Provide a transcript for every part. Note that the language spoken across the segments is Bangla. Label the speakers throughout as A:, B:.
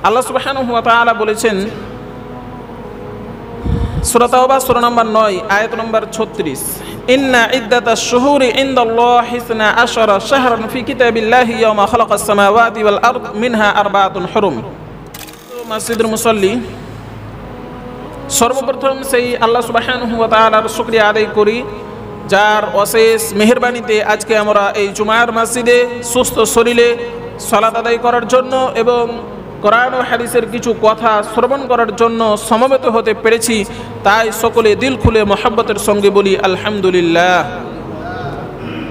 A: আল্লাহ সুবহানাহু ওয়া তাআলা বলেছেন সূরা তাওবা সূরা নম্বর 9 আয়াত নম্বর 36, ইন্না ইদ্দাতাশ শুহুরি ইনদাল্লাহি 12 শাহরান ফি কিতাবিল্লাহি ইয়াওমা খালাকাস সামাওয়াতি ওয়াল আরদ মিনহা আরবাআতুন হুরুম। মসজিদুল মুসাল্লি, সর্বপ্রথম সেই আল্লাহ সুবহানাহু ওয়া তাআলার শুকরিয়া আদায় করি যার অশেষ মেহেরবানিতে আজকে আমরা এই জুমার মসজিদে সুস্থ শরীরে সালাত আদায় করার জন্য এবং কোরআন ও হাদিসের কিছু কথা শ্রবণ করার জন্য সমবেত হতে পেরেছি। তাই সকলে দিল খুলে মহব্বতের সঙ্গে বলি আলহামদুলিল্লাহ।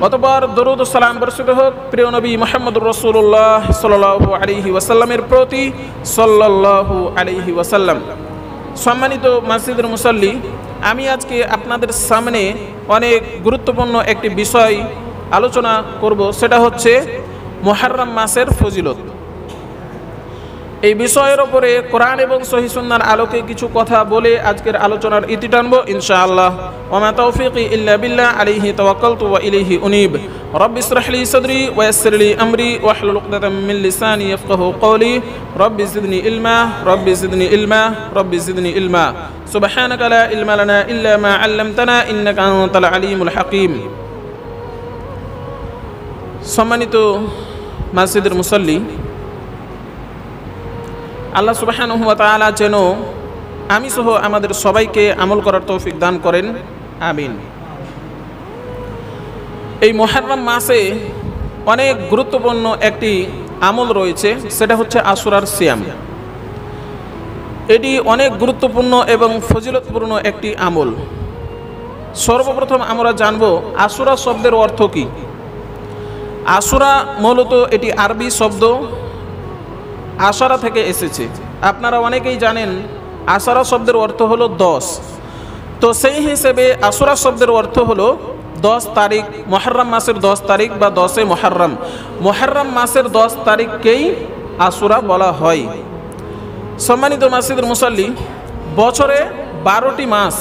A: অতঃপর দরুদ ও সালাম বর্ষিত হোক প্রিয় নবী মুহাম্মদুর রাসূলুল্লাহ সাল্লাল্লাহু আলাইহি ওয়াসাল্লামের প্রতি সাল্লাল্লাহু আলাইহি ওয়াসাল্লাম। সম্মানিত মসজিদের মুসাল্লি, আমি আজকে আপনাদের সামনে অনেক গুরুত্বপূর্ণ একটি বিষয় আলোচনা করব, সেটা হচ্ছে মুহররম মাসের ফজিলত। এই বিষয়ের উপরে কোরআন এবং সহিহ সুন্নাহর আলোকে কিছু কথা বলে আজকের আলোচনার ইতি টানবো ইনশাআল্লাহ। ওয়া মা তাওফীকি ইল্লা বিল্লাহ আলাইহি তাওয়াক্কালতু ওয়া ইলাইহি উনীব। রব্বি ইশরাহ লি সাদরি ওয়া ইয়াসসির লি আমরি ওয়াহলুল উকদাতাম মিন লিসানি ইয়াফকাহু কওলি। রব্বি জিদনি ইলমা, রব্বি জিদনি ইলমা, রব্বি জিদনি ইলমা। সুবহানাকা লা ইলমা লানা ইল্লা মা আল্লামতানা ইন্নাকা আনতাল আলিমুল হাকীম। সম্মানিত মসজিদের মুসাল্লি, আল্লাহ সুবহানাহু ওয়া তাআলা যেন আমি সহ আমাদের সবাইকে আমল করার তৌফিক দান করেন, আমিন। এই মুহররম মাসে অনেক গুরুত্বপূর্ণ একটি আমল রয়েছে, সেটা হচ্ছে আশুরার সিয়াম। এটি অনেক গুরুত্বপূর্ণ এবং ফজিলতপূর্ণ একটি আমল। সর্বপ্রথম আমরা জানব আশুরা শব্দের অর্থ কী। আশুরা মূলত এটি আরবি শব্দ আশারা থেকে এসেছে। আপনারা অনেকেই জানেন আশারা শব্দের অর্থ হলো 10। তো সেই হিসেবে আশুরা শব্দের অর্থ হলো 10 তারিখ, মুহররম মাসের 10 তারিখ বা 10এ মুহররম। মুহররম মাসের 10 তারিখকেই আশুরা বলা হয়। সম্মানিত মসজিদের মুসাল্লি, বছরে 12টি মাস,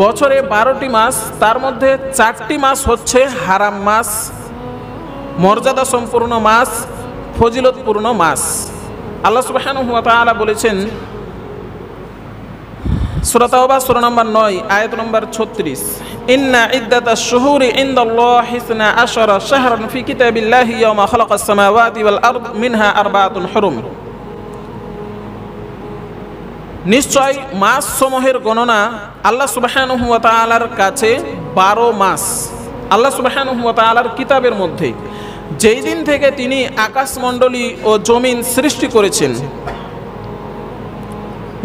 A: বছরে 12টি মাস, তার মধ্যে 4টি মাস হচ্ছে হারাম মাস, মর্যাদা সম্পূর্ণ মাস, ফজিলতপূর্ণ মাস। আল্লাহ সুবহানাহু ওয়া তাআলা বলেছেন সূরা তাওবা সূরা নম্বর 9 আয়াত নম্বর 36, ইন্না ইদ্দাতাশ শুহুরি ইনদাল্লাহি 12 শাহরান ফি কিতাবিল্লাহি ইয়াওমা খালাকাস সামাওয়াতি ওয়াল আরদ মিনহা আরবাআতুন হুরুম। নিশ্চয় মাস সমূহের গণনা আল্লাহ সুবহানাহু ওয়া তাআলার কাছে 12 মাস। আল্লাহ সুবহানাহু ওয়া তাআলার কিতাবের মধ্যে যেই দিন থেকে তিনি আকাশমণ্ডলী ও জমিন সৃষ্টি করেছেন,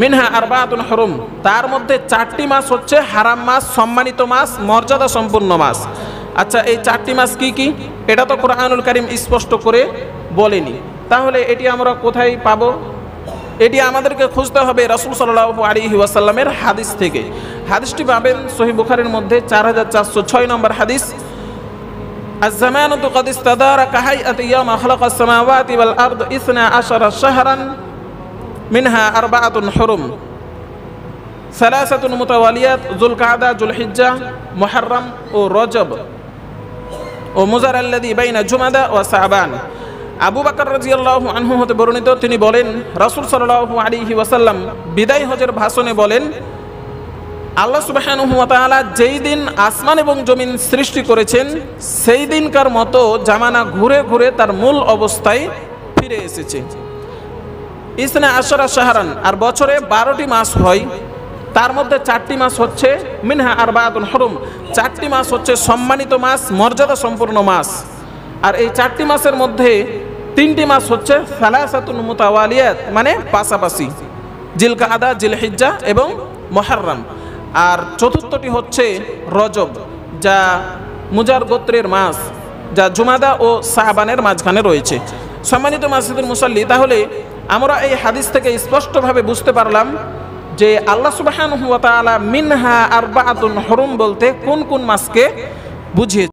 A: মিনহা আরবাআতুন হুরুম, তার মধ্যে 4টি মাস হচ্ছে হারাম মাস, সম্মানিত মাস, মর্যাদা সম্পন্ন মাস। আচ্ছা, এই 4টি মাস কি কি? এটা তো কোরআনুল কারীম স্পষ্ট করে বলেনি, তাহলে এটি আমরা কোথায় পাবো? এটি আমাদেরকে খুঁজতে হবে রাসূল সাল্লাল্লাহু আলাইহি ওয়াসাল্লামের হাদিস থেকে। হাদিসটি পাবেন সহিহ বুখারীর মধ্যে 4406 নম্বর হাদিস। الزمان قد استدار كهيئة يوم خلق السماوات والأرض 12 شهرا منها 4 حرم 3 متواليات ذو القعدة ذو الحجة محرم ورجب ومزر الذي بين جمادى وشعبان। আবু বকর রাদিয়াল্লাহু আনহু হতে বর্ণিত, তিনি বলেন রাসূল সাল্লাল্লাহু আলাইহি ওয়াসাল্লাম বিদায় হজের ভাষণে বলেন, আল্লাহ সুবহানাহু ওয়া তাআলা যেই দিন আসমান এবং জমিন সৃষ্টি করেছেন সেই দিনকার মতো জামানা ঘুরে ঘুরে তার মূল অবস্থায় ফিরে এসেছে। 12 শাহরান, আর বছরে 12টি মাস হয়, তার মধ্যে 4টি মাস হচ্ছে মিনহা আরবাআতুন হুরুম, 4টি মাস হচ্ছে সম্মানিত মাস, মর্যাদা সম্পূর্ণ মাস। আর এই 4টি মাসের মধ্যে 3টি মাস হচ্ছে সালাসাতুন মুতাওয়ালিয়াত, মানে পাশাপাশি, জিলকাদা, জিলহিজ্জা এবং মুহররম। আর চতুর্থটি হচ্ছে রজব, যা মুজার গোত্রের মাস, যা জুমাদা ও শাবানের মাঝখানে রয়েছে। সম্মানিত মসজিদের মুসাল্লি, তাহলে আমরা এই হাদিস থেকে স্পষ্টভাবে বুঝতে পারলাম যে আল্লাহ সুবহানাহু ওয়া তাআলা মিনহা আরবাআতুন হুরুম বলতে কোন কোন মাসকে বুঝিয়েছে।